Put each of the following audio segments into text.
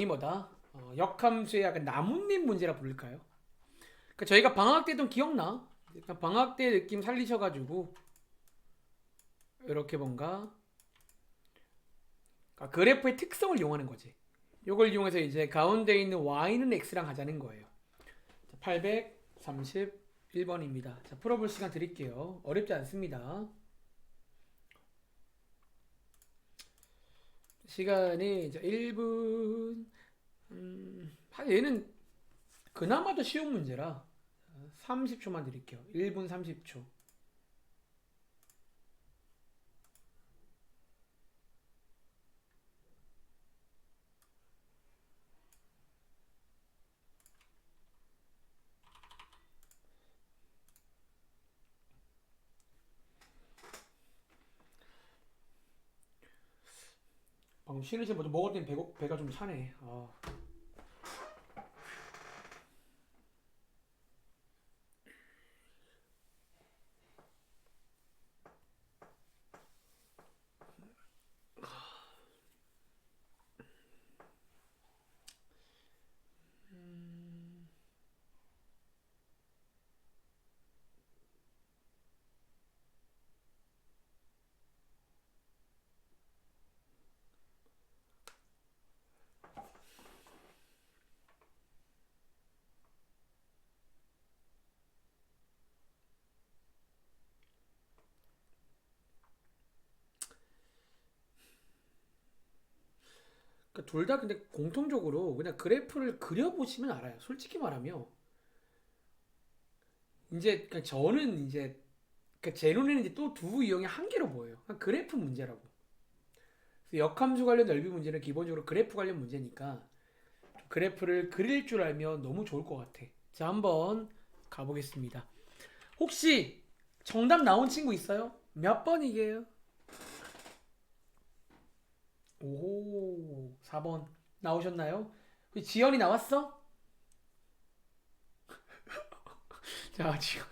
이 뭐다? 역함수의 약간 나뭇잎 문제라 부를까요? 그러니까 저희가 방학 때 좀 기억나? 약간 방학 때 느낌 살리셔가지고 이렇게 뭔가 그러니까 그래프의 특성을 이용하는 거지. 이걸 이용해서 이제 가운데 있는 y는 x랑 하자는 거예요. 831번입니다. 자, 풀어볼 시간 드릴게요. 어렵지 않습니다. 시간이 이제 1분. 얘는 그나마 더 쉬운 문제라 30초만 드릴게요. 1분 30초. 방금 쉬는 시간 먼저 먹었더니 배가 좀 차네. 그러니까 둘 다 근데 공통적으로 그냥 그래프를 그려보시면 알아요. 솔직히 말하면 이제 그러니까 저는 이제 그러니까 제 눈에는 이제 또 두 이용의 한계로 보여요. 그냥 그래프 문제라고. 그래서 역함수 관련 넓이 문제는 기본적으로 그래프 관련 문제니까 그래프를 그릴 줄 알면 너무 좋을 것 같아. 자, 한번 가보겠습니다. 혹시 정답 나온 친구 있어요? 몇 번이게요? 오, 4번 나오셨나요? 지연이 나왔어? 자, 지연.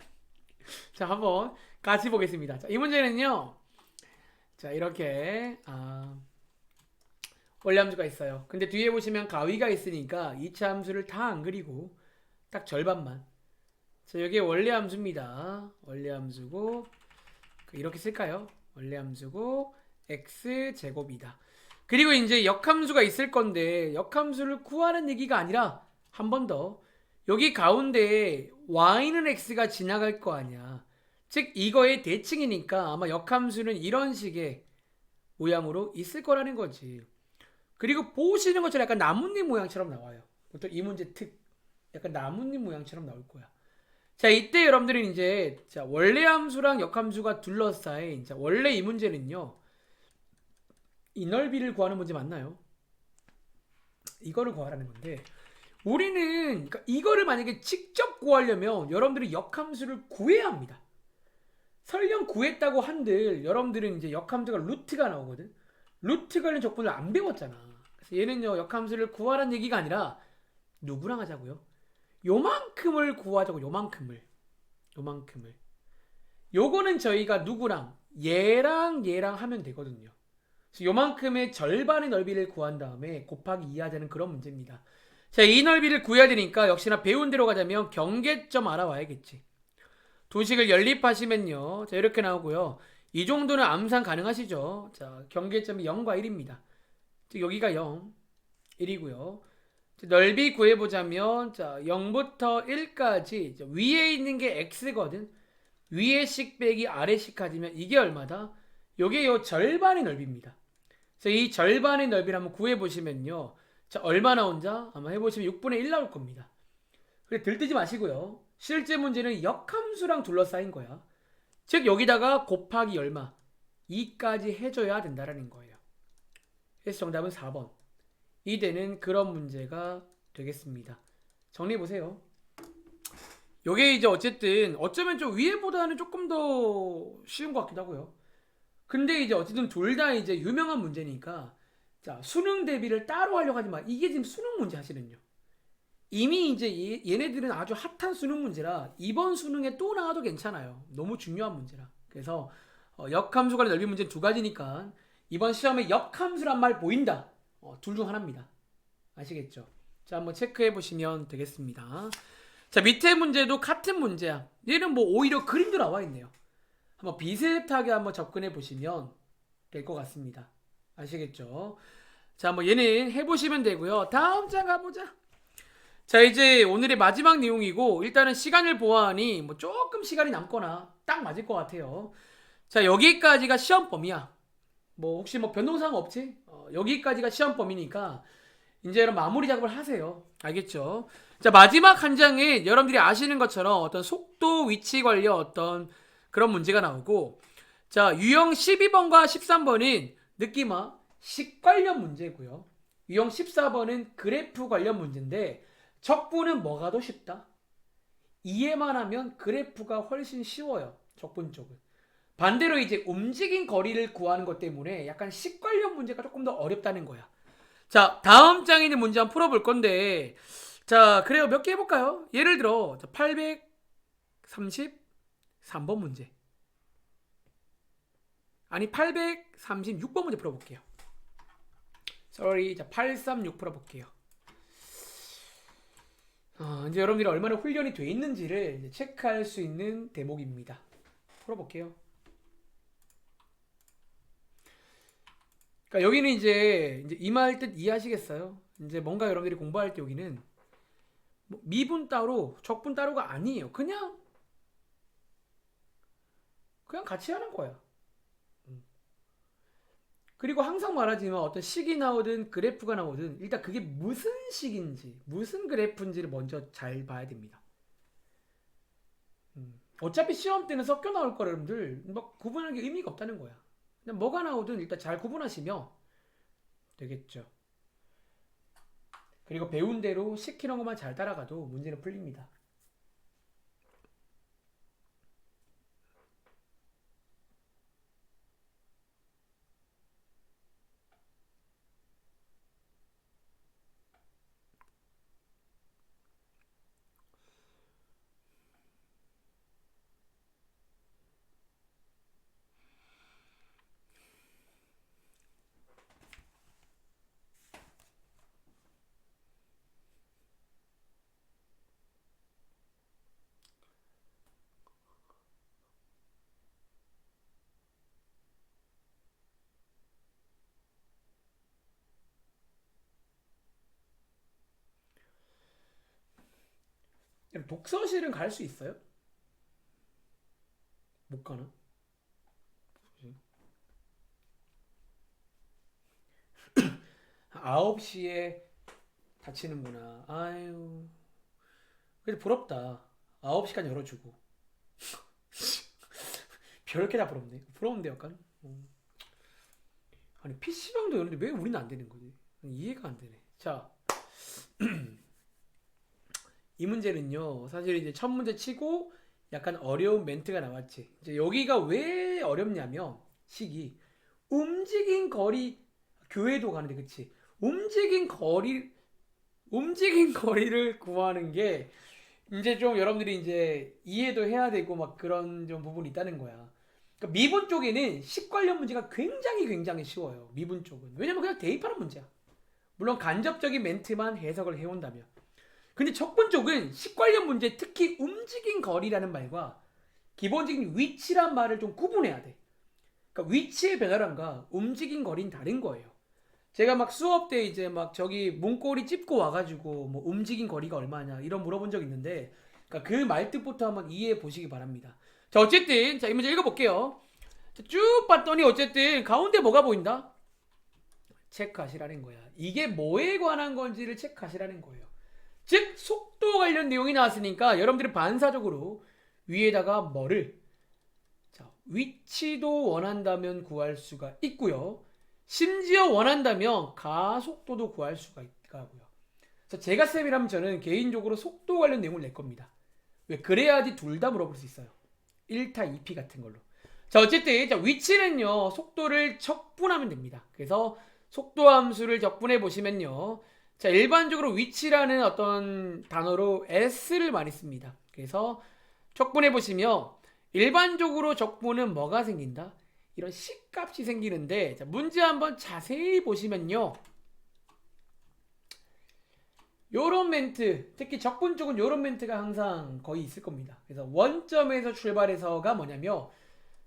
자, 한번 같이 보겠습니다. 자, 이 문제는요. 자, 이렇게 원래함수가 있어요. 근데 뒤에 보시면 가위가 있으니까 2차 함수를 다 안 그리고 딱 절반만. 자, 여기 원래함수입니다. 원래함수고 이렇게 쓸까요? 원래함수고 x제곱이다. 그리고 이제 역함수가 있을 건데 역함수를 구하는 얘기가 아니라 한 번 더 여기 가운데 y는 x가 지나갈 거 아니야. 즉 이거의 대칭이니까 아마 역함수는 이런 식의 모양으로 있을 거라는 거지. 그리고 보시는 것처럼 약간 나뭇잎 모양처럼 나와요. 보통 이 문제 특 약간 나뭇잎 모양처럼 나올 거야. 자, 이때 여러분들은 이제 자, 원래 함수랑 역함수가 둘러싸인 자, 원래 이 문제는요. 이 넓이를 구하는 문제 맞나요? 이거를 구하라는 건데 우리는 그러니까 이거를 만약에 직접 구하려면 여러분들이 역함수를 구해야 합니다. 설령 구했다고 한들 여러분들은 이제 역함수가 루트가 나오거든. 루트 관련 적분을 안 배웠잖아. 그래서 얘는요 역함수를 구하라는 얘기가 아니라 누구랑 하자고요? 요만큼을 구하자고. 요만큼을 요거는 저희가 누구랑 얘랑 하면 되거든요. 그래서 요만큼의 절반의 넓이를 구한 다음에 곱하기 2 하자는 그런 문제입니다. 자, 이 넓이를 구해야 되니까 역시나 배운 대로 가자면 경계점 알아와야겠지. 도식을 연립하시면요. 자, 이렇게 나오고요. 이 정도는 암산 가능하시죠? 자, 경계점이 0과 1입니다. 여기가 0, 1이고요. 넓이 구해보자면 자 0부터 1까지 위에 있는 게 x거든. 위에 식 빼기 아래 식 하지면 이게 얼마다? 요게 요 절반의 넓이입니다. 그래서 이 절반의 넓이를 한번 구해보시면요. 자 얼마 나온자? 아마 해보시면 6분의 1 나올 겁니다. 그래 들뜨지 마시고요. 실제 문제는 역함수랑 둘러싸인 거야. 즉 여기다가 곱하기 얼마? 2까지 해줘야 된다라는 거예요. 그래서 정답은 4번. 이되는 그런 문제가 되겠습니다. 정리해보세요. 요게 이제 어쨌든 어쩌면 좀 위에보다는 조금 더 쉬운 것 같기도 하고요. 근데 이제 어쨌든 둘 다 이제 유명한 문제니까 자 수능 대비를 따로 하려고 하지 마. 이게 지금 수능 문제 하시는요. 이미 이제 얘네들은 아주 핫한 수능 문제라 이번 수능에 또 나와도 괜찮아요. 너무 중요한 문제라. 그래서 역함수 간의 넓이 문제는 두 가지니까 이번 시험에 역함수란 말 보인다. 둘 중 하나입니다. 아시겠죠? 자, 한번 체크해 보시면 되겠습니다. 자, 밑에 문제도 같은 문제야. 얘는 뭐 오히려 그림도 나와 있네요. 한번 비슷하게 한번 접근해 보시면 될 것 같습니다. 아시겠죠? 자, 한번 얘는 해보시면 되고요. 다음 장 가보자. 자, 이제 오늘의 마지막 내용이고 일단은 시간을 보아하니 뭐 조금 시간이 남거나 딱 맞을 것 같아요. 자, 여기까지가 시험 범위야. 뭐 혹시 뭐 변동사항 없지? 여기까지가 시험 범위니까 이제 여러분 마무리 작업을 하세요. 알겠죠? 자, 마지막 한 장에 여러분들이 아시는 것처럼 어떤 속도 위치 관련 어떤 그런 문제가 나오고, 자, 유형 12번과 13번은 느낌화 식 관련 문제고요. 유형 14번은 그래프 관련 문제인데 적분은 뭐가 더 쉽다? 이해만 하면 그래프가 훨씬 쉬워요. 적분 쪽은. 반대로 이제 움직인 거리를 구하는 것 때문에 약간 식 관련 문제가 조금 더 어렵다는 거야. 자, 다음 장에 있는 문제 한번 풀어볼 건데, 자, 그래요. 몇 개 해볼까요? 예를 들어 833번 문제, 아니 836번 문제 풀어볼게요. sorry. 자, 836 풀어볼게요. 이제 여러분들이 얼마나 훈련이 돼 있는지를 이제 체크할 수 있는 대목입니다. 풀어볼게요. 그러니까 여기는 이제 임할 듯 이해하시겠어요? 이제 뭔가 여러분들이 공부할 때 여기는 뭐 미분 따로, 적분 따로가 아니에요. 그냥 같이 하는 거야. 그리고 항상 말하지만 어떤 식이 나오든 그래프가 나오든 일단 그게 무슨 식인지, 무슨 그래프인지를 먼저 잘 봐야 됩니다. 어차피 시험 때는 섞여 나올 거라 여러분들 막 구분하는 게 의미가 없다는 거야. 그냥 뭐가 나오든 일단 잘 구분하시면 되겠죠. 그리고 배운 대로 시키는 것만 잘 따라가도 문제는 풀립니다. 독서실은 갈 수 있어요? 못 가나? 9시에 닫히는구나. 아유. 그래도 부럽다. 9시까지 열어주고. 별게 다 부럽네. 부러운데 약간. 아니 PC방도 여는데 왜 우리는 안 되는 거지? 이해가 안 되네. 자, 이 문제는요. 사실 이제 첫 문제 치고 약간 어려운 멘트가 나왔지. 이제 여기가 왜 어렵냐면 식이 움직인 거리, 교회도 가는데 그치? 움직인 거리를 구하는 게 이제 좀 여러분들이 이제 이해도 해야 되고 막 그런 좀 부분이 있다는 거야. 그러니까 미분 쪽에는 식 관련 문제가 굉장히 쉬워요. 미분 쪽은. 왜냐면 그냥 대입하는 문제야. 물론 간접적인 멘트만 해석을 해온다면. 근데 적분 쪽은 식 관련 문제, 특히 움직인 거리라는 말과 기본적인 위치란 말을 좀 구분해야 돼. 그러니까 위치의 변화란가 움직인 거리는 다른 거예요. 제가 막 수업 때 이제 막 저기 문고리 찝고 와가지고 뭐 움직인 거리가 얼마냐 이런 물어본 적 있는데, 그러니까 그 말뜻부터 한번 이해해 보시기 바랍니다. 자, 어쨌든 자, 이 문제 읽어볼게요. 자, 쭉 봤더니 어쨌든 가운데 뭐가 보인다? 체크하시라는 거야. 이게 뭐에 관한 건지를 체크하시라는 거예요. 즉 속도 관련 내용이 나왔으니까 여러분들이 반사적으로 위에다가 뭐를, 자, 위치도 원한다면 구할 수가 있고요. 심지어 원한다면 가속도도 구할 수가 있고요. 제가 쌤이라면 저는 개인적으로 속도 관련 내용을 낼 겁니다. 왜? 그래야지 둘 다 물어볼 수 있어요. 1타 2피 같은 걸로. 자, 어쨌든 자, 위치는요 속도를 적분하면 됩니다. 그래서 속도 함수를 적분해 보시면요, 자, 일반적으로 위치라는 어떤 단어로 s를 많이 씁니다. 그래서 적분해 보시면 일반적으로 적분은 뭐가 생긴다? 이런 식값이 생기는데, 자, 문제 한번 자세히 보시면요, 요런 멘트, 특히 적분 쪽은 요런 멘트가 항상 거의 있을 겁니다. 그래서 원점에서 출발해서가 뭐냐면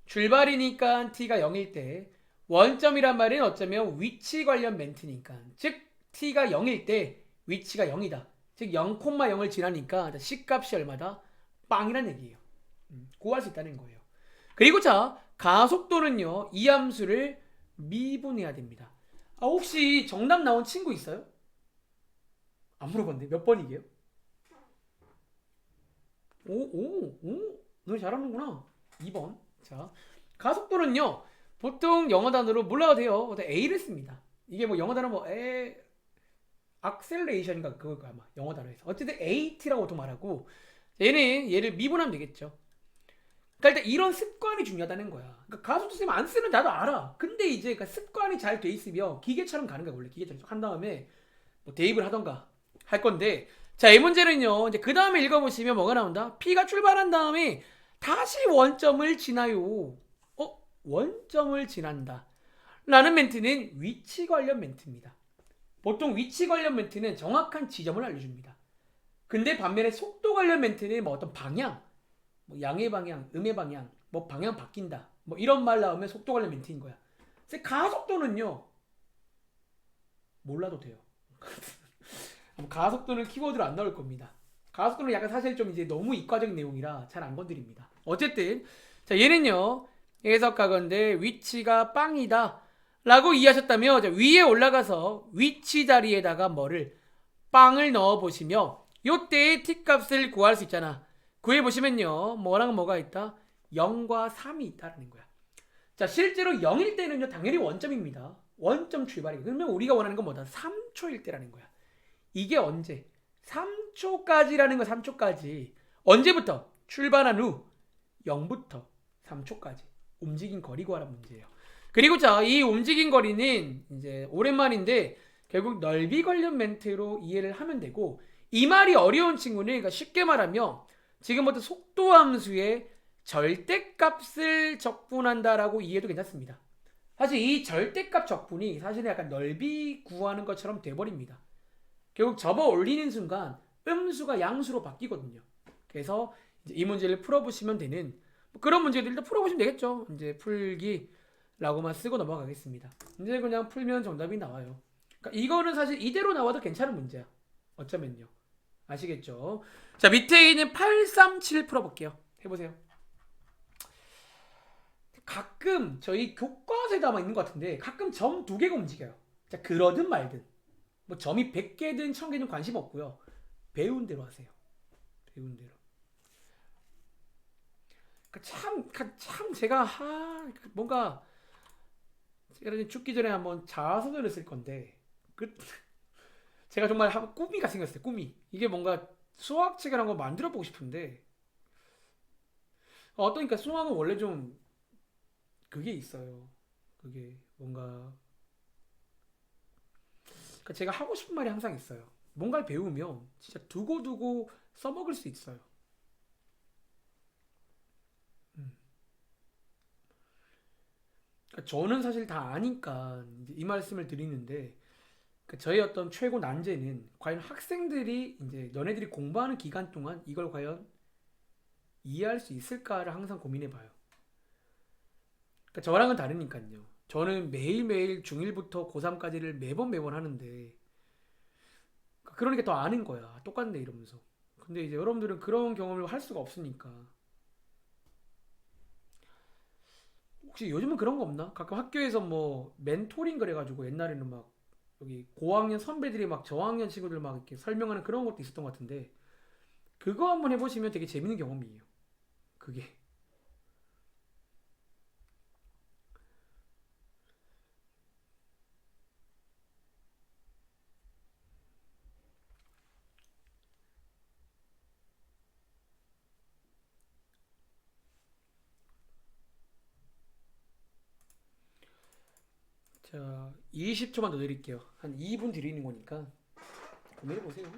출발이니까 t가 0일 때 원점이란 말은 어쩌면 위치 관련 멘트니까 즉 t가 0일 때 위치가 0이다. 즉 0,0을 지나니까 C값이 얼마다? 빵이란 얘기예요. 구할 수 있다는 거예요. 그리고 자 가속도는요 이 함수를 미분해야 됩니다. 아 혹시 정답 나온 친구 있어요? 안 물어봤는데 몇 번이게요? 너 잘하는구나. 2번. 자, 가속도는요, 보통 영어 단어로 몰라도 돼요. A를 씁니다. 이게 뭐 영어 단어 악셀레이션인가 그걸 거야, 아마. 영어 단어에서. 어쨌든 AT라고 보통 말하고, 얘를 미분하면 되겠죠. 그러니까 일단 이런 습관이 중요하다는 거야. 그러니까 가속도 쓰면 안 쓰는 나도 알아. 근데 이제 그러니까 습관이 잘 돼 있으면 기계처럼 가는 거야, 원래. 기계처럼 한 다음에 뭐 대입을 하던가 할 건데 자, 이 문제는요. 이제 그 다음에 읽어보시면 뭐가 나온다? P가 출발한 다음에 다시 원점을 지나요. 원점을 지난다. 라는 멘트는 위치 관련 멘트입니다. 보통 위치 관련 멘트는 정확한 지점을 알려줍니다. 근데 반면에 속도 관련 멘트는 뭐 어떤 방향, 뭐 양의 방향, 음의 방향, 뭐 방향 바뀐다. 뭐 이런 말 나오면 속도 관련 멘트인 거야. 근데 가속도는요. 몰라도 돼요. 가속도는 키워드로 안 나올 겁니다. 가속도는 약간 사실 좀 이제 너무 이과적 내용이라 잘 안 건드립니다. 어쨌든 자 얘는요 해석하건대 위치가 빵이다 라고 이해하셨다면 위에 올라가서 위치 자리에다가 뭐를 빵을 넣어 보시면 요때의 t값을 구할 수 있잖아. 구해 보시면요 뭐랑 뭐가 있다? 0과 3이 있다는 거야. 자 실제로 0일 때는요 당연히 원점입니다. 원점 출발이고 그러면 우리가 원하는 건 뭐다? 3초일 때라는 거야. 이게 언제? 3초까지라는 거 3초까지. 언제부터? 출발한 후 0부터 3초까지. 움직인 거리 구하란 문제예요. 그리고 자, 이 움직인 거리는 이제 오랜만인데 결국 넓이 관련 멘트로 이해를 하면 되고 이 말이 어려운 친구는 그러니까 쉽게 말하면 지금부터 속도 함수의 절대값을 적분한다라고 이해도 괜찮습니다. 사실 이 절대값 적분이 사실은 약간 넓이 구하는 것처럼 돼버립니다. 결국 접어 올리는 순간 음수가 양수로 바뀌거든요. 그래서 이제 이 문제를 풀어보시면 되는 뭐 그런 문제들도 풀어보시면 되겠죠. 이제 풀기라고만 쓰고 넘어가겠습니다. 이제 그냥 풀면 정답이 나와요. 그러니까 이거는 사실 이대로 나와도 괜찮은 문제야. 어쩌면요. 아시겠죠? 자 밑에 있는 837 풀어볼게요. 해보세요. 가끔 저희 교과서에도 아마 있는 것 같은데 가끔 점 두 개가 움직여요. 자 그러든 말든 뭐 점이 100개든 1000개든 관심 없고요. 배운 대로 하세요. 배운 대로. 참 제가 뭔가 제가 죽기 전에 한번 자서전을 쓸 건데 그 제가 정말 꿈이가 생겼어요. 꿈이 이게 뭔가 수학책을 한번 만들어 보고 싶은데 어떠니까 수학은 원래 좀 그게 있어요. 그게 뭔가 그러니까 제가 하고 싶은 말이 항상 있어요. 뭔가를 배우면 진짜 두고두고 써먹을 수 있어요. 음. 그러니까 저는 사실 다 아니까 이제 이 말씀을 드리는데 저희 어떤 최고 난제는 과연 학생들이 이제 너네들이 공부하는 기간 동안 이걸 과연 이해할 수 있을까를 항상 고민해 봐요. 그러니까 저랑은 다르니까요. 저는 매일매일 중1부터 고3까지를 매번 하는데 그러니까 더 아는 거야. 똑같네 이러면서. 근데 이제 여러분들은 그런 경험을 할 수가 없으니까. 혹시 요즘은 그런 거 없나? 가끔 학교에서 뭐 멘토링 그래가지고 옛날에는 막 여기 고학년 선배들이 막 저학년 친구들 막 이렇게 설명하는 그런 것도 있었던 것 같은데 그거 한번 해보시면 되게 재밌는 경험이에요. 그게. 자, 20초만 더 드릴게요. 한 2분 드리는 거니까 고민해 보세요.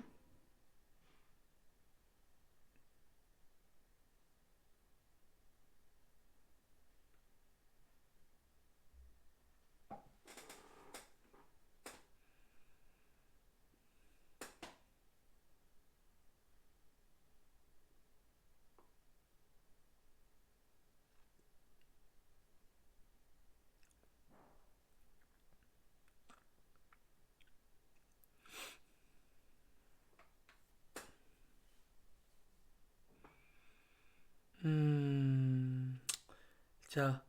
자,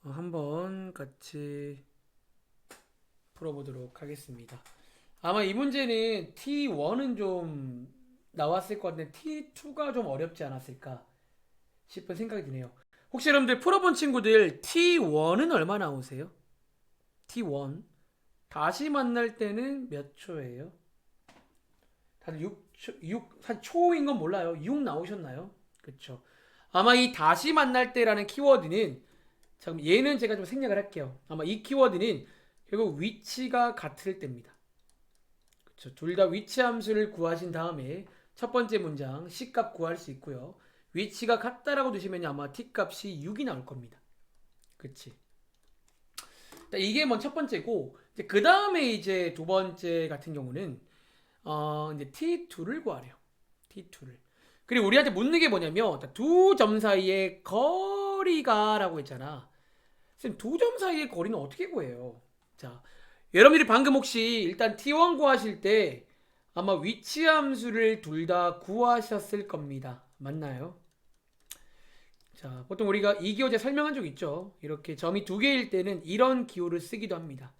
한번 같이 풀어보도록 하겠습니다. 아마 이 문제는 T1은 좀 나왔을 것 같은데 T2가 좀 어렵지 않았을까 싶은 생각이 드네요. 혹시 여러분들 풀어본 친구들 T1은 얼마 나오세요? T1 다시 만날 때는 몇 초예요? 다들 6초, 6, 사실 초인 건 몰라요. 6 나오셨나요? 그쵸. 아마 이 다시 만날 때라는 키워드는, 잠깐 얘는 제가 좀 생략을 할게요. 아마 이 키워드는 결국 위치가 같을 때입니다. 그쵸. 둘 다 위치 함수를 구하신 다음에 첫 번째 문장 C값 구할 수 있고요. 위치가 같다라고 두시면 아마 T값이 6이 나올 겁니다. 그치. 이게 먼저 첫 번째고, 그 다음에 이제 두 번째 같은 경우는 이제 T2를 구하래요. T2를. 그리고 우리한테 묻는 게 뭐냐면 두 점 사이의 거리가라고 했잖아. 선생님 두 점 사이의 거리는 어떻게 구해요? 자, 여러분들이 방금 혹시 일단 T1 구하실 때 아마 위치 함수를 둘 다 구하셨을 겁니다. 맞나요? 자, 보통 우리가 이 기호제 설명한 적 있죠. 이렇게 점이 두 개일 때는 이런 기호를 쓰기도 합니다.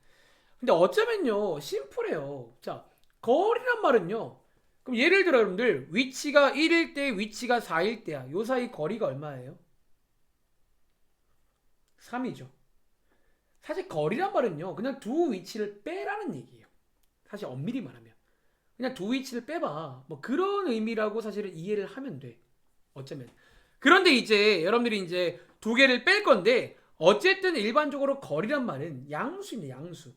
근데 어쩌면요 심플해요. 자, 거리란 말은요, 그럼 예를 들어 여러분들 위치가 1일 때 위치가 4일 때야. 요 사이 거리가 얼마예요? 3이죠. 사실 거리란 말은요 그냥 두 위치를 빼라는 얘기예요. 사실 엄밀히 말하면 그냥 두 위치를 빼봐, 뭐 그런 의미라고 사실은 이해를 하면 돼, 어쩌면. 그런데 이제 여러분들이 이제 두 개를 뺄 건데 어쨌든 일반적으로 거리란 말은 양수입니다. 양수.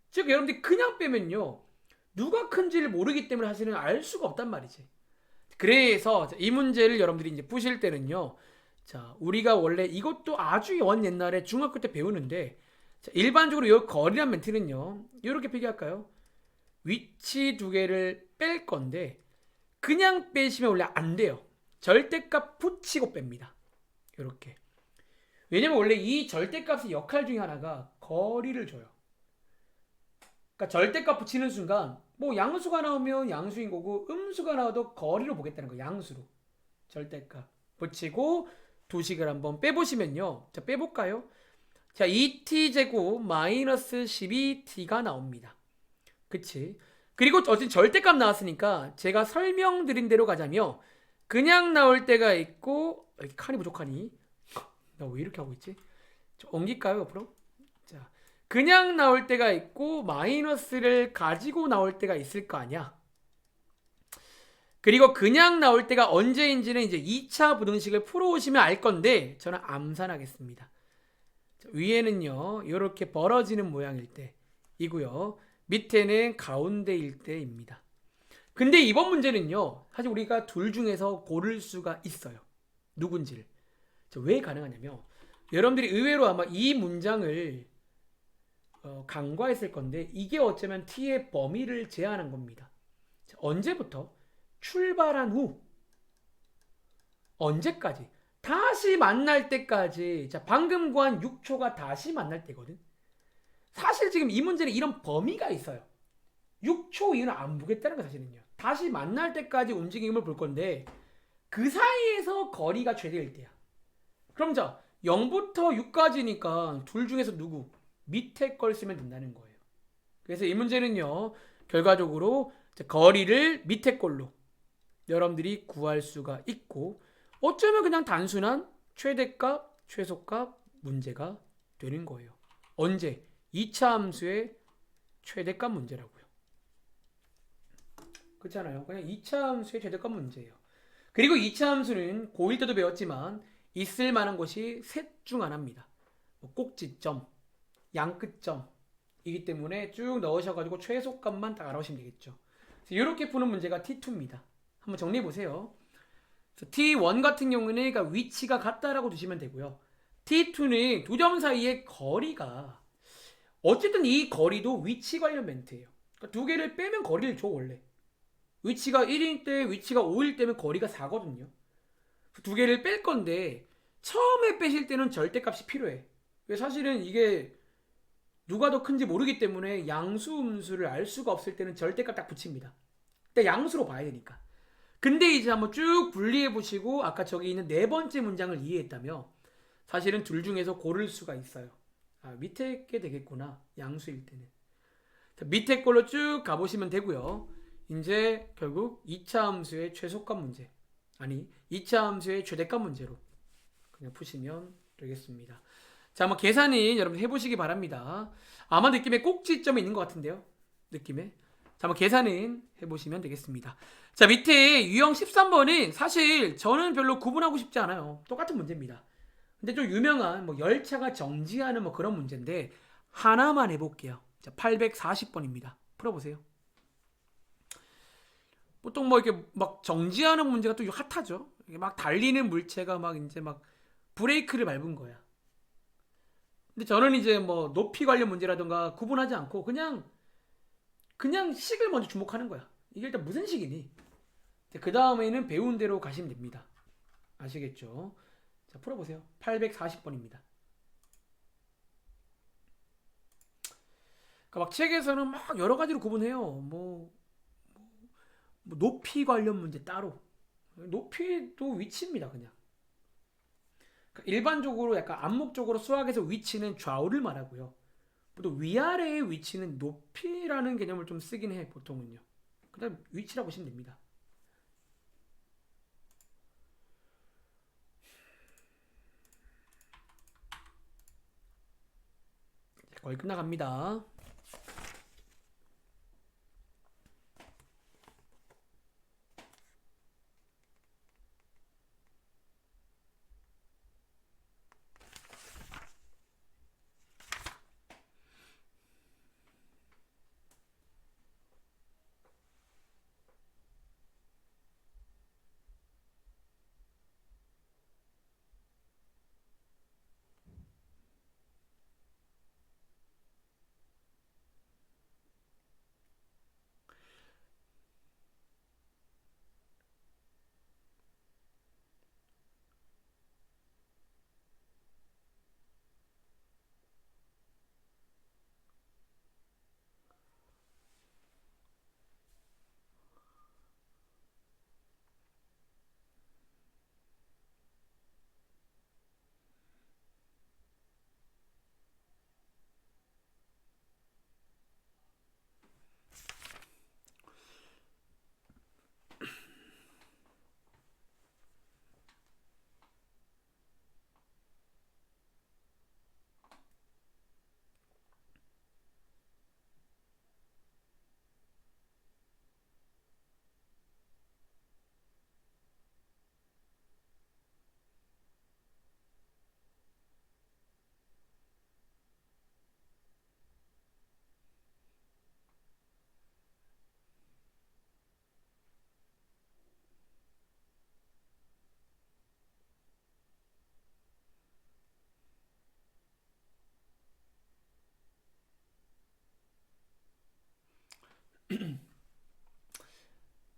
즉 여러분들이 그냥 빼면요 누가 큰지를 모르기 때문에 사실은 알 수가 없단 말이지. 그래서 이 문제를 여러분들이 이제 푸실 때는요, 자, 우리가 원래 이것도 아주 옛날에 중학교 때 배우는데, 자, 일반적으로 이 거리란 멘트는요 이렇게 표기할까요? 위치 두 개를 뺄 건데 그냥 빼시면 원래 안 돼요. 절대값 붙이고 뺍니다. 이렇게. 왜냐면 원래 이 절대값의 역할 중에 하나가 거리를 줘요. 그러니까 절대값 붙이는 순간 뭐 양수가 나오면 양수인 거고 음수가 나와도 거리로 보겠다는 거예요. 양수로. 절대값 붙이고 도식을 한번 빼보시면요. 자, 빼볼까요? 자, 2t제곱 마이너스 12t가 나옵니다. 그치? 그리고 어쨌든 절대값 나왔으니까 제가 설명드린 대로 가자면 그냥 나올 때가 있고, 이렇게 칸이 부족하니 나 왜 이렇게 하고 있지? 좀 옮길까요 옆으로? 자, 그냥 나올 때가 있고 마이너스를 가지고 나올 때가 있을 거 아니야. 그리고 그냥 나올 때가 언제인지는 이제 2차 부등식을 풀어오시면 알 건데 저는 암산하겠습니다. 자, 위에는요 이렇게 벌어지는 모양일 때이고요, 밑에는 가운데일 때입니다. 근데 이번 문제는요 사실 우리가 둘 중에서 고를 수가 있어요. 누군지를. 자, 왜 가능하냐면 여러분들이 의외로 아마 이 문장을 간과했을 건데 이게 어쩌면 t의 범위를 제한한 겁니다. 자, 언제부터? 출발한 후 언제까지? 다시 만날 때까지. 자, 방금 구한 6초가 다시 만날 때거든. 사실 지금 이 문제는 이런 범위가 있어요. 6초 이후는 안 보겠다는 거 사실은요. 다시 만날 때까지 움직임을 볼 건데 그 사이에서 거리가 최대일 때야. 그럼 자, 0부터 6까지니까 둘 중에서 누구? 밑에 걸 쓰면 된다는 거예요. 그래서 이 문제는요 결과적으로 거리를 밑에 걸로 여러분들이 구할 수가 있고 어쩌면 그냥 단순한 최대값, 최소값 문제가 되는 거예요. 언제? 2차 함수의 최대값 문제라고요. 그렇잖아요. 그냥 2차 함수의 최대값 문제예요. 그리고 2차 함수는 고1 때도 배웠지만 있을 만한 것이 셋 중 하나입니다. 뭐 꼭지점, 양끝점이기 때문에 쭉 넣으셔가지고 최소값만 딱 알아오시면 되겠죠. 이렇게 푸는 문제가 T2입니다. 한번 정리해 보세요. T1 같은 경우는 그러니까 위치가 같다라고 두시면 되고요. T2는 두 점 사이의 거리가, 어쨌든 이 거리도 위치 관련 멘트예요. 그러니까 두 개를 빼면 거리를 줘 원래. 위치가 1일 때 위치가 5일 때면 거리가 4거든요. 두 개를 뺄 건데 처음에 빼실 때는 절대값이 필요해. 사실은 이게 누가 더 큰지 모르기 때문에 양수 음수를 알 수가 없을 때는 절대값 딱 붙입니다. 일단 양수로 봐야 되니까. 근데 이제 한번 쭉 분리해 보시고 아까 저기 있는 네 번째 문장을 이해했다며 사실은 둘 중에서 고를 수가 있어요. 아, 밑에 게 되겠구나. 양수일 때는. 자, 밑에 걸로 쭉 가보시면 되고요. 이제 결국 2차 함수의 최소값 문제. 아니, 2차 함수의 최대값 문제로 그냥 푸시면 되겠습니다. 자, 한번 계산이 여러분 해보시기 바랍니다. 아마 느낌에 꼭지점이 있는 것 같은데요. 느낌에. 자, 한번 계산은 해보시면 되겠습니다. 자, 밑에 유형 13번은 사실 저는 별로 구분하고 싶지 않아요. 똑같은 문제입니다. 근데 좀 유명한 뭐 열차가 정지하는 뭐 그런 문제인데 하나만 해볼게요. 자, 840번입니다. 풀어보세요. 보통 뭐 이렇게 막 정지하는 문제가 또 핫하죠. 이게 막 달리는 물체가 막 이제 막 브레이크를 밟은 거야. 근데 저는 이제 뭐 높이 관련 문제라든가 구분하지 않고 그냥 식을 먼저 주목하는 거야. 이게 일단 무슨 식이니? 그 다음에는 배운 대로 가시면 됩니다. 아시겠죠? 자, 풀어보세요. 840번입니다. 그러니까 막 책에서는 막 여러 가지로 구분해요. 뭐 높이 관련 문제 따로. 높이도 위치입니다, 그냥. 그러니까 일반적으로 약간 암묵적으로 수학에서 위치는 좌우를 말하고요. 또 위아래의 위치는 높이라는 개념을 좀 쓰긴 해, 보통은요. 그다음 위치라고 보시면 됩니다. 거의 끝나갑니다.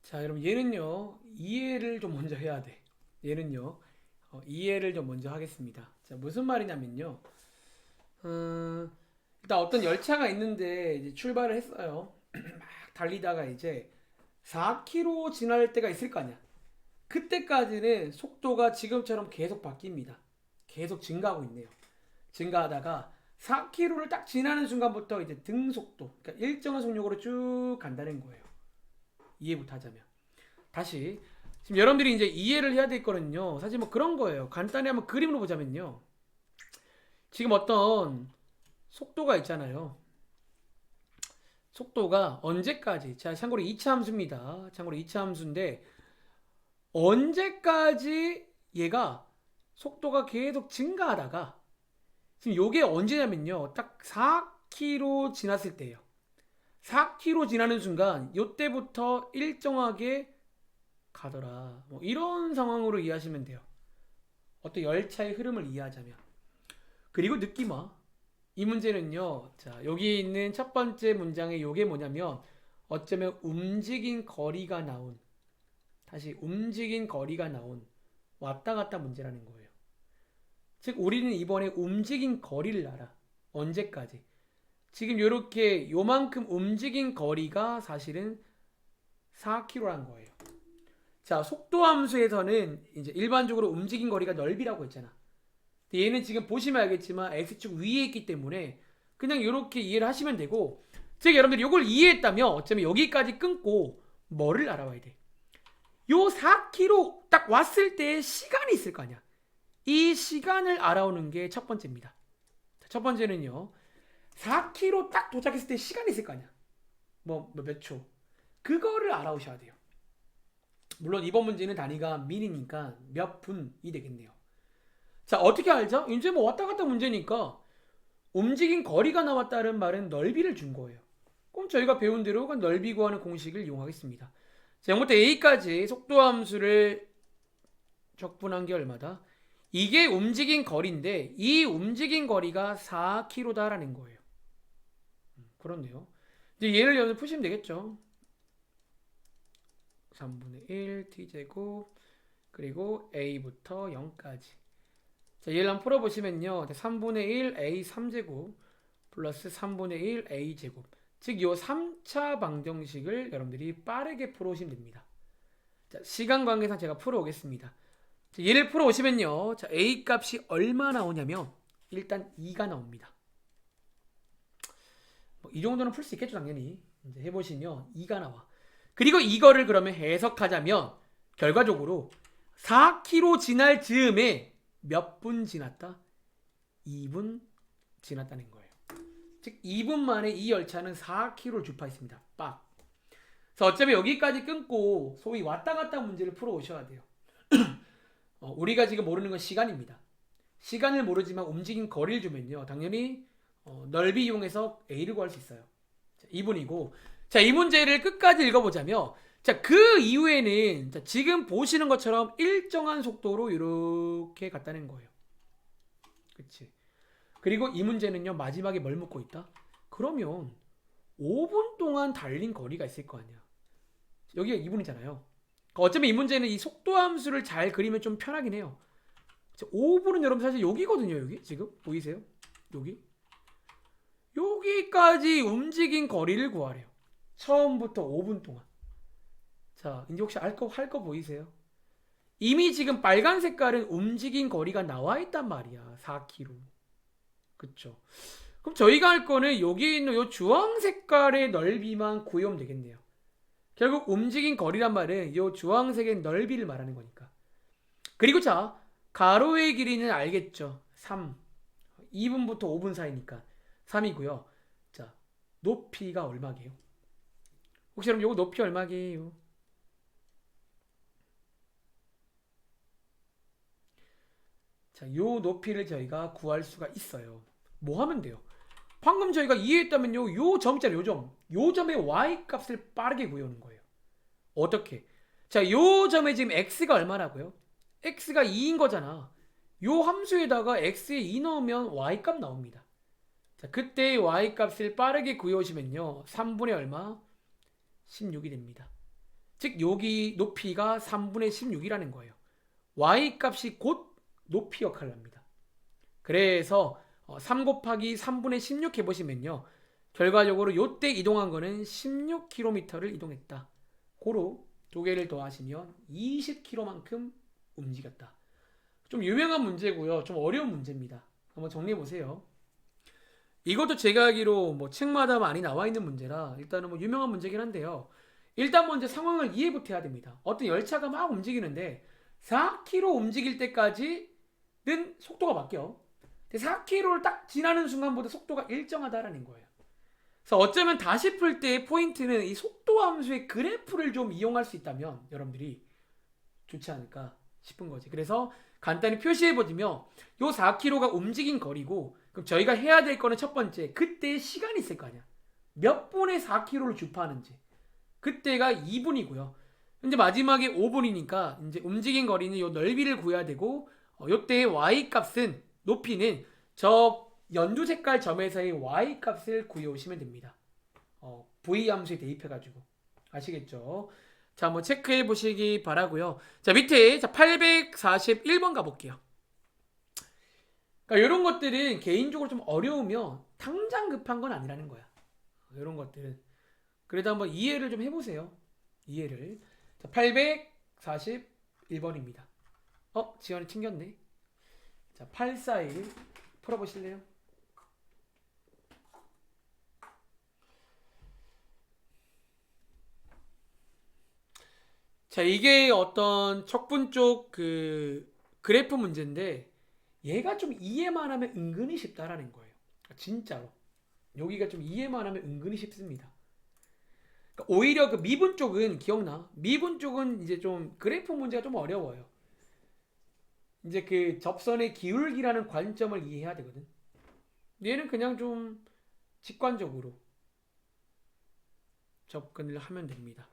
자, 여러분 얘는요 이해를 좀 먼저 해야 돼. 얘는요 이해를 좀 먼저 하겠습니다. 자, 무슨 말이냐면요. 일단 어떤 열차가 있는데 이제 출발을 했어요. 막 달리다가 이제 4km 지날 때가 있을 거 아니야. 그때까지는 속도가 지금처럼 계속 바뀝니다. 계속 증가하고 있네요. 증가하다가 4km를 딱 지나는 순간부터 이제 등속도, 그러니까 일정한 속력으로 쭉 간다는 거예요. 이해부터 하자면. 다시 지금 여러분들이 이제 이해를 해야 될 거는요. 사실 뭐 그런 거예요. 간단히 한번 그림으로 보자면요. 지금 어떤 속도가 있잖아요. 속도가 언제까지? 자, 참고로 2차 함수입니다. 참고로 2차 함수인데 언제까지 얘가 속도가 계속 증가하다가 지금 요게 언제냐면요. 딱 4km 지났을 때예요. 4km 지나는 순간 요때부터 일정하게 가더라. 뭐 이런 상황으로 이해하시면 돼요. 어떤 열차의 흐름을 이해하자면. 그리고 느낌화. 이 문제는요. 자, 여기 있는 첫 번째 문장의 요게 뭐냐면 어쩌면 움직인 거리가 나온 다시 움직인 거리가 나온 왔다 갔다 문제라는 거예요. 즉 우리는 이번에 움직인 거리를 알아. 언제까지? 지금 요렇게 요만큼 움직인 거리가 사실은 4km라는 거예요. 자, 속도 함수에서는 이제 일반적으로 움직인 거리가 넓이라고 했잖아. 근데 얘는 지금 보시면 알겠지만 x축 위에 있기 때문에 그냥 이렇게 이해를 하시면 되고, 즉 여러분들이 이걸 이해했다면 어쩌면 여기까지 끊고 뭐를 알아봐야 돼? 요 4km 딱 왔을 때 시간이 있을 거 아니야. 이 시간을 알아오는 게 첫 번째입니다. 첫 번째는요, 4km 딱 도착했을 때 시간이 있을 거 아니야. 뭐 몇 초. 그거를 알아오셔야 돼요. 물론 이번 문제는 단위가 미리니까 몇 분이 되겠네요. 자, 어떻게 알죠? 이제 뭐 왔다 갔다 문제니까 움직인 거리가 나왔다는 말은 넓이를 준 거예요. 그럼 저희가 배운 대로 넓이 구하는 공식을 이용하겠습니다. 자, 0부터 a까지 속도함수를 적분한 게 얼마다? 이게 움직인 거리인데 이 움직인 거리가 4km다라는 거예요. 그렇네요. 이제 얘를 여기서 푸시면 되겠죠. 3분의 1 t제곱 그리고 a부터 0까지. 자, 얘를 한번 풀어보시면요. 3분의 1 a 3제곱 플러스 3분의 1 a 제곱. 즉, 요 3차 방정식을 여러분들이 빠르게 풀어오시면 됩니다. 자, 시간 관계상 제가 풀어오겠습니다. 자, 얘를 풀어오시면요. 자, a 값이 얼마 나오냐면 일단 2가 나옵니다. 뭐, 이 정도는 풀 수 있겠죠, 당연히. 이제 해보시면 2가 나와. 그리고 이거를 그러면 해석하자면 결과적으로 4km 지날 즈음에 몇 분 지났다? 2분 지났다는 거예요. 즉 2분 만에 이 열차는 4km를 주파했습니다. 빡. 그래서 어차피 여기까지 끊고 소위 왔다 갔다 문제를 풀어 오셔야 돼요. 우리가 지금 모르는 건 시간입니다. 시간을 모르지만 움직인 거리를 주면요, 당연히 넓이 이용해서 a를 구할 수 있어요. 자, 2분이고, 자, 이 문제를 끝까지 읽어보자면, 자, 그 이후에는 자, 지금 보시는 것처럼 일정한 속도로 이렇게 갔다는 거예요. 그치? 그리고 이 문제는요, 마지막에 뭘 묻고 있다? 그러면 5분 동안 달린 거리가 있을 거 아니야. 여기가 2분이잖아요. 어쩌면 이 문제는 이 속도 함수를 잘 그리면 좀 편하긴 해요. 5분은 여러분 사실 여기거든요. 여기 지금 보이세요? 여기까지 움직인 거리를 구하래요. 처음부터 5분 동안. 자, 이제 혹시 할 거 보이세요? 이미 지금 빨간 색깔은 움직인 거리가 나와 있단 말이야. 4km. 그쵸? 그럼 저희가 할 거는 여기 있는 요 주황 색깔의 넓이만 구해오면 되겠네요. 결국 움직인 거리란 말은 요 주황색의 넓이를 말하는 거니까. 그리고 자, 가로의 길이는 알겠죠? 3. 2분부터 5분 사이니까 3이고요. 자, 높이가 얼마게요? 혹시 여러분 요거 높이 얼마게요? 자, 요 높이를 저희가 구할 수가 있어요. 뭐 하면 돼요? 방금 저희가 이해했다면요, 요 점짜리 요 점의 y 값을 빠르게 구해오는 거예요. 어떻게? 자, 요 점에 지금 x가 얼마라고요? x가 2인 거잖아. 요 함수에다가 x에 2 넣으면 y 값 나옵니다. 자, 그때 y 값을 빠르게 구해오시면요, 3분의 얼마? 16이 됩니다. 즉 여기 높이가 3분의 16이라는 거예요. y 값이 곧 높이 역할을 합니다. 그래서 3 곱하기 3분의 16 해보시면요, 결과적으로 요때 이동한 거는 16km를 이동했다. 고로 두 개를 더하시면 20km만큼 움직였다. 좀 유명한 문제고요. 좀 어려운 문제입니다. 한번 정리해보세요. 이것도 제가 알기로 뭐 책마다 많이 나와 있는 문제라 일단은 뭐 유명한 문제긴 한데요. 일단 먼저 상황을 이해부터 해야 됩니다. 어떤 열차가 막 움직이는데 4km 움직일 때까지는 속도가 바뀌어. 4km를 딱 지나는 순간부터 속도가 일정하다라는 거예요. 그래서 어쩌면 다시 풀 때의 포인트는 이 속도 함수의 그래프를 좀 이용할 수 있다면 여러분들이 좋지 않을까 싶은 거지. 그래서 간단히 표시해보자면 요 4km가 움직인 거리고, 그럼 저희가 해야 될 거는 첫 번째, 그때의 시간이 있을 거 아니야. 몇 분에 4km를 주파하는지. 그때가 2분이고요. 이제 마지막에 5분이니까 이제 움직인 거리는 요 넓이를 구해야 되고, 요때의 y 값은, 높이는 저 연두 색깔 점에서의 y 값을 구해오시면 됩니다. v 함수에 대입해가지고. 아시겠죠? 자, 한번 체크해 보시기 바라고요. 자, 밑에 841번 가볼게요. 그러니까 이런 것들은 개인적으로 좀 어려우면 당장 급한 건 아니라는 거야. 이런 것들은. 그래도 한번 이해를 좀 해보세요. 이해를. 자, 841번입니다. 지연이 튕겼네. 자, 841 풀어보실래요? 자, 이게 어떤 척분 쪽 그 그래프 문제인데 얘가 좀 이해만 하면 은근히 쉽다라는 거예요. 진짜로. 여기가 좀 이해만 하면 은근히 쉽습니다. 그러니까 오히려 그 미분 쪽은 기억나? 미분 쪽은 이제 좀 그래프 문제가 좀 어려워요. 이제 그 접선의 기울기라는 관점을 이해해야 되거든. 얘는 그냥 좀 직관적으로 접근을 하면 됩니다.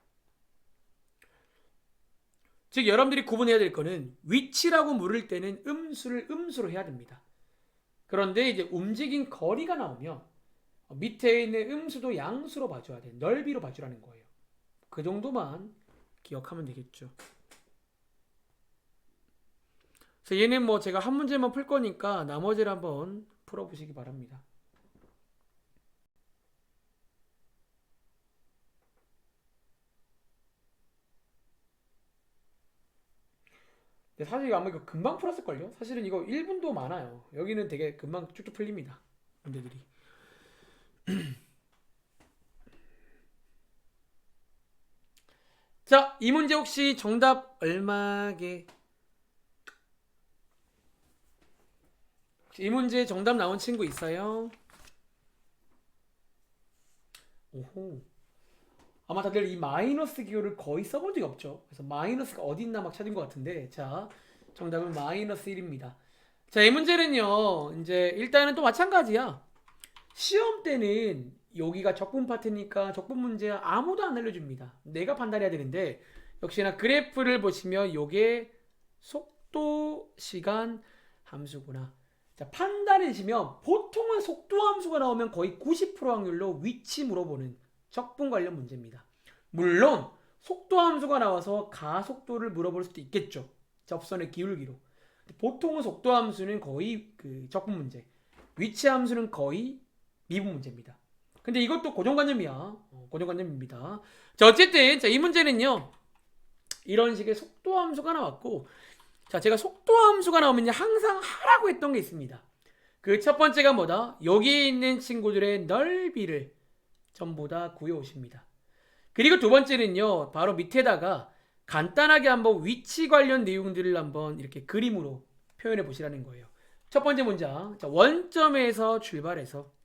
즉 여러분들이 구분해야 될 거는 위치라고 물을 때는 음수를 음수로 해야 됩니다. 그런데 이제 움직인 거리가 나오면 밑에 있는 음수도 양수로 봐줘야 돼. 넓이로 봐주라는 거예요. 그 정도만 기억하면 되겠죠. 그래서 얘는 뭐 제가 한 문제만 풀 거니까 나머지를 한번 풀어보시기 바랍니다. 근데 사실 아마 이거 금방 풀었을걸요? 사실은 이거 1분도 많아요. 여기는 되게 금방 쭉쭉 풀립니다. 문제들이. 자, 이 문제 혹시 정답 얼마게? 이 문제 정답 나온 친구 있어요? 오호. 아마 다들 이 마이너스 기호를 거의 써본 적이 없죠. 그래서 마이너스가 어디 있나 막 찾은 것 같은데, 자, 정답은 마이너스 1입니다. 자, 이 문제는요, 이제 일단은 또 마찬가지야. 시험 때는 여기가 적분 파트니까 적분 문제 아무도 안 알려줍니다. 내가 판단해야 되는데, 역시나 그래프를 보시면 요게 속도, 시간, 함수구나. 자, 판단해주시면 보통은 속도 함수가 나오면 거의 90% 확률로 위치 물어보는 적분 관련 문제입니다. 물론 속도 함수가 나와서 가속도를 물어볼 수도 있겠죠. 접선의 기울기로. 보통은 속도 함수는 거의 그 적분 문제, 위치 함수는 거의 미분 문제입니다. 근데 이것도 고정관념이야. 고정관념입니다. 자, 어쨌든 자, 이 문제는요. 이런 식의 속도 함수가 나왔고, 자, 제가 속도 함수가 나오면 항상 하라고 했던 게 있습니다. 그 첫 번째가 뭐다? 여기에 있는 친구들의 넓이를 전부 다 구해 오십니다. 그리고 두 번째는요, 바로 밑에다가 간단하게 한번 위치 관련 내용들을 한번 이렇게 그림으로 표현해 보시라는 거예요. 첫 번째 문장. 자, 원점에서 출발해서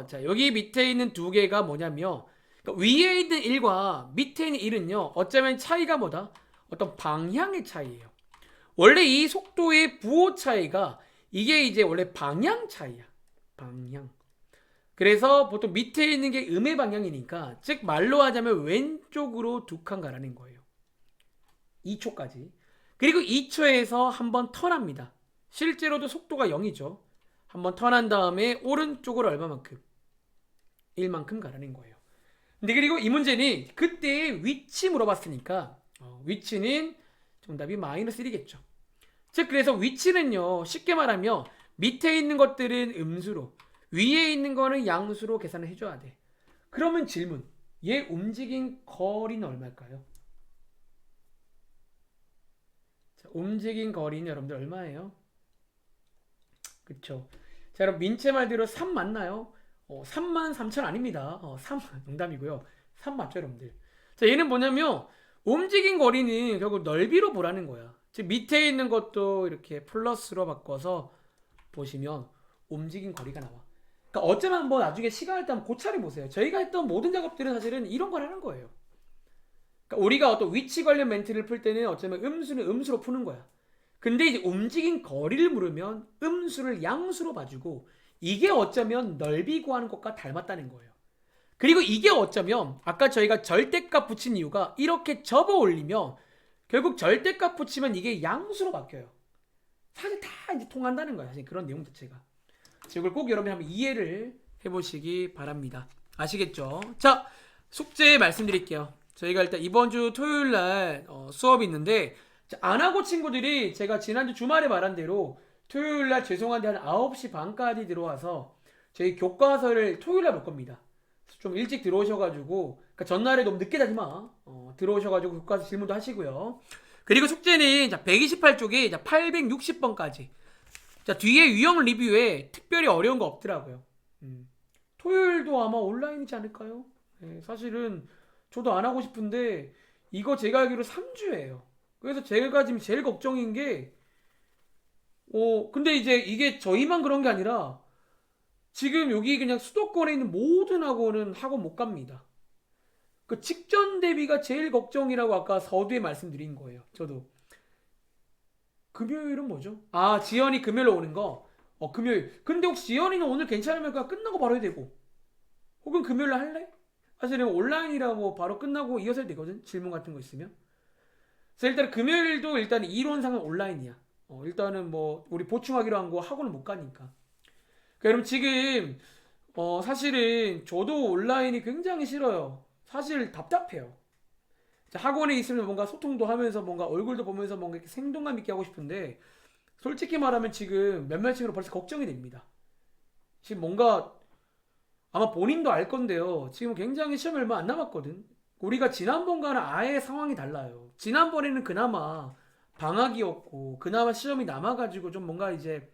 자, 여기 밑에 있는 두 개가 뭐냐면, 그러니까 위에 있는 1과 밑에 있는 1은요, 어쩌면 차이가 뭐다? 어떤 방향의 차이예요. 원래 이 속도의 부호 차이가 이게 이제 원래 방향 차이야. 방향. 그래서 보통 밑에 있는 게 음의 방향이니까, 즉 말로 하자면 왼쪽으로 두 칸 가라는 거예요. 2초까지. 그리고 2초에서 한번 턴합니다. 실제로도 속도가 0이죠. 한번 턴한 다음에 오른쪽으로 얼마만큼? 1만큼 가라는 거예요. 근데 그리고 이 문제는 그때의 위치 물어봤으니까 위치는 정답이 마이너스 1이겠죠. 즉 그래서 위치는요, 쉽게 말하면 밑에 있는 것들은 음수로, 위에 있는 거는 양수로 계산을 해줘야 돼. 그러면 질문, 얘 움직인 거리는 얼마일까요? 자, 움직인 거리는 여러분들 얼마예요? 그쵸. 자, 여러분 민채 말대로 3 맞나요? 3만 3천 아닙니다. 3 농담이고요. 3 맞죠, 여러분들? 자, 얘는 뭐냐면 움직인 거리는 결국 넓이로 보라는 거야. 즉 밑에 있는 것도 이렇게 플러스로 바꿔서 보시면 움직인 거리가 나와. 그러니까 어쩌면 뭐 나중에 시간을 따면 고찰해 보세요. 저희가 했던 모든 작업들은 사실은 이런 걸 하는 거예요. 그러니까 우리가 어떤 위치 관련 멘트를 풀 때는 어쩌면 음수는 음수로 푸는 거야. 근데 이제 움직인 거리를 물으면 음수를 양수로 봐주고, 이게 어쩌면 넓이 구하는 것과 닮았다는 거예요. 그리고 이게 어쩌면 아까 저희가 절대값 붙인 이유가 이렇게 접어 올리면 결국 절대값 붙이면 이게 양수로 바뀌어요. 사실 다 이제 통한다는 거야. 사실 그런 내용 자체가. 이걸 꼭 여러분이 한번 이해를 해보시기 바랍니다. 아시겠죠? 자, 숙제 말씀드릴게요. 저희가 일단 이번 주 토요일 날 수업이 있는데, 안 하고 친구들이 제가 지난주 주말에 말한 대로 토요일 날 죄송한데 한 9시 반까지 들어와서 저희 교과서를 토요일 날 볼 겁니다. 좀 일찍 들어오셔가지고, 그러니까 전날에 너무 늦게 자지 마. 들어오셔가지고 교과서 질문도 하시고요. 그리고 숙제는 자 128쪽에 자 860번까지. 자 뒤에 유형 리뷰에 특별히 어려운 거 없더라고요. 토요일도 아마 온라인이지 않을까요? 네, 사실은 저도 안 하고 싶은데 이거 제가 알기로 3주예요. 그래서 제가 지금 제일 걱정인 게 근데 이제 이게 저희만 그런 게 아니라 지금 여기 그냥 수도권에 있는 모든 학원은 학원 못 갑니다. 그 직전 대비가 제일 걱정이라고 아까 서두에 말씀드린 거예요. 저도. 금요일은 뭐죠? 아, 지연이 금요일로 오는 거. 금요일. 근데 혹시 지연이는 오늘 괜찮으면 그냥 끝나고 바로 해야 되고. 혹은 금요일날 할래? 사실은 온라인이라고 바로 끝나고 이어서 해도 되거든. 질문 같은 거 있으면. 그래서 일단 금요일도 일단 이론상은 온라인이야. 일단은 뭐 우리 보충하기로 한 거 학원을 못 가니까. 그러니까 여러분 지금 사실은 저도 온라인이 굉장히 싫어요. 사실 답답해요. 자, 학원에 있으면 뭔가 소통도 하면서 뭔가 얼굴도 보면서 뭔가 이렇게 생동감 있게 하고 싶은데 솔직히 말하면 지금 몇몇식으로 벌써 걱정이 됩니다. 지금 뭔가 아마 본인도 알 건데요. 지금 굉장히 시험이 얼마 안 남았거든. 우리가 지난번과는 아예 상황이 달라요. 지난번에는 그나마 방학이었고 그나마 시험이 남아가지고 좀 뭔가 이제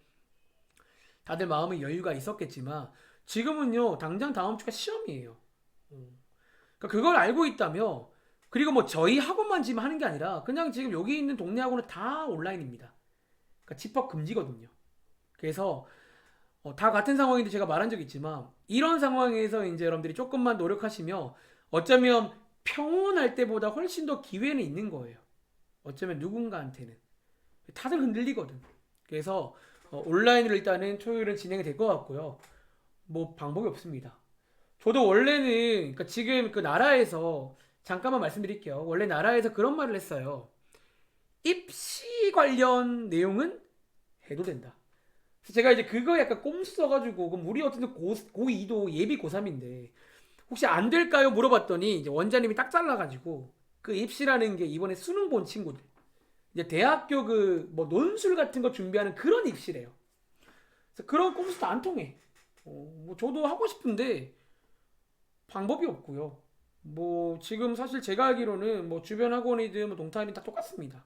다들 마음의 여유가 있었겠지만 지금은요 당장 다음 주가 시험이에요. 그러니까 그걸 알고 있다며 그리고 뭐 저희 학원만 지금 하는 게 아니라 그냥 지금 여기 있는 동네 학원은 다 온라인입니다. 그러니까 집합 금지거든요. 그래서 다 같은 상황인데 제가 말한 적 있지만 이런 상황에서 이제 여러분들이 조금만 노력하시면 어쩌면 평온할 때보다 훨씬 더 기회는 있는 거예요. 어쩌면 누군가한테는 다들 흔들리거든. 그래서 온라인으로 일단은 토요일은 진행이 될 것 같고요. 뭐 방법이 없습니다. 저도 원래는 그러니까 지금 그 나라에서 잠깐만 말씀드릴게요. 원래 나라에서 그런 말을 했어요. 입시 관련 내용은 해도 된다. 그래서 제가 이제 그거 약간 꼼수 써가지고 그럼 우리 어쨌든 고2도 예비 고3인데 혹시 안 될까요? 물어봤더니 이제 원장님이 딱 잘라가지고 그 입시라는 게 이번에 수능 본 친구들 이제 대학교 그 뭐 논술 같은 거 준비하는 그런 입시래요. 그래서 그런 꼼수도 안 통해. 뭐 저도 하고 싶은데 방법이 없고요. 뭐 지금 사실 제가 알기로는 뭐 주변 학원이든 뭐 동탄이 다 똑같습니다.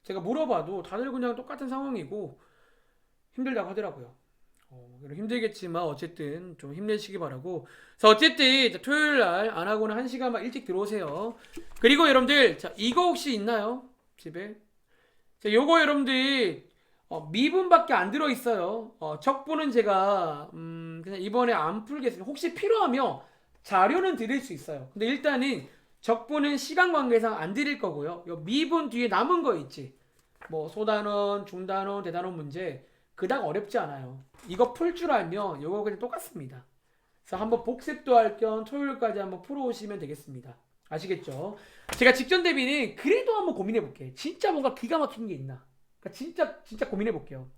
제가 물어봐도 다들 그냥 똑같은 상황이고 힘들다고 하더라고요. 힘들겠지만 어쨌든 좀 힘내시기 바라고. 그래서 어쨌든 토요일 날 안 하고는 1시간만 일찍 들어오세요. 그리고 여러분들 자 이거 혹시 있나요? 집에? 자 요거 여러분들 미분밖에 안 들어 있어요. 적분은 제가 그냥 이번에 안 풀겠습니다. 혹시 필요하면 자료는 드릴 수 있어요. 근데 일단은 적분은 시간 관계상 안 드릴 거고요. 요 미분 뒤에 남은 거 있지. 뭐 소단원, 중단원, 대단원 문제 그닥 어렵지 않아요. 이거 풀 줄 알면 요거 그냥 똑같습니다. 그래서 한번 복습도 할 겸 토요일까지 한번 풀어오시면 되겠습니다. 아시겠죠? 제가 직전 대비는 그래도 한번 고민해 볼게. 진짜 뭔가 기가 막힌 게 있나? 그러니까 진짜 고민해 볼게요.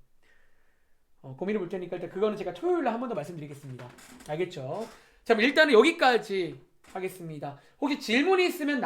고민해 볼 테니까 일단 그거는 제가 토요일에 한 번 더 말씀드리겠습니다. 알겠죠? 자, 일단은 여기까지 하겠습니다. 혹시 질문이 있으면